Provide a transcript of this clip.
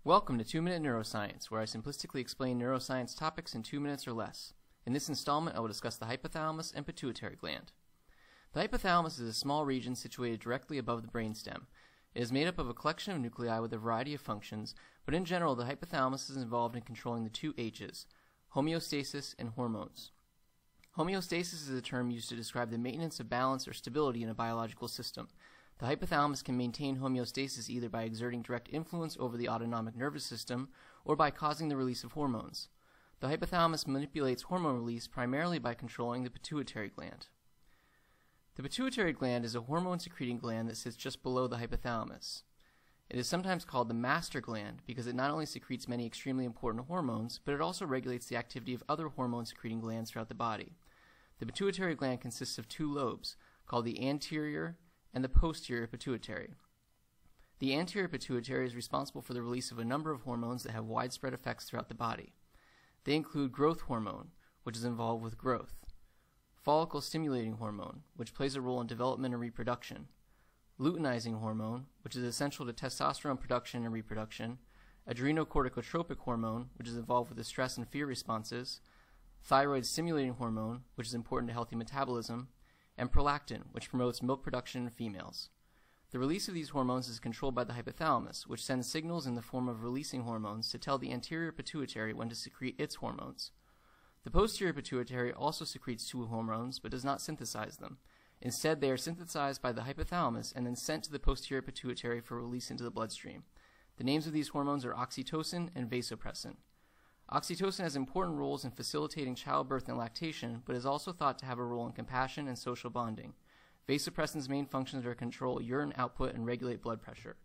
Welcome to 2-Minute Neuroscience, where I simplistically explain neuroscience topics in 2 minutes or less. In this installment, I will discuss the hypothalamus and pituitary gland. The hypothalamus is a small region situated directly above the brainstem. It is made up of a collection of nuclei with a variety of functions, but in general, the hypothalamus is involved in controlling the two H's, homeostasis and hormones. Homeostasis is a term used to describe the maintenance of balance or stability in a biological system. The hypothalamus can maintain homeostasis either by exerting direct influence over the autonomic nervous system or by causing the release of hormones. The hypothalamus manipulates hormone release primarily by controlling the pituitary gland. The pituitary gland is a hormone-secreting gland that sits just below the hypothalamus. It is sometimes called the master gland because it not only secretes many extremely important hormones, but it also regulates the activity of other hormone-secreting glands throughout the body. The pituitary gland consists of two lobes, called the anterior and the posterior pituitary. The anterior pituitary is responsible for the release of a number of hormones that have widespread effects throughout the body. They include growth hormone, which is involved with growth, follicle-stimulating hormone, which plays a role in development and reproduction, luteinizing hormone, which is essential to testosterone production and reproduction, adrenocorticotropic hormone, which is involved with the stress and fear responses, thyroid-stimulating hormone, which is important to healthy metabolism, and prolactin, which promotes milk production in females. The release of these hormones is controlled by the hypothalamus, which sends signals in the form of releasing hormones to tell the anterior pituitary when to secrete its hormones. The posterior pituitary also secretes two hormones, but does not synthesize them. Instead, they are synthesized by the hypothalamus and then sent to the posterior pituitary for release into the bloodstream. The names of these hormones are oxytocin and vasopressin. Oxytocin has important roles in facilitating childbirth and lactation, but is also thought to have a role in compassion and social bonding. Vasopressin's main functions are to control urine output and regulate blood pressure.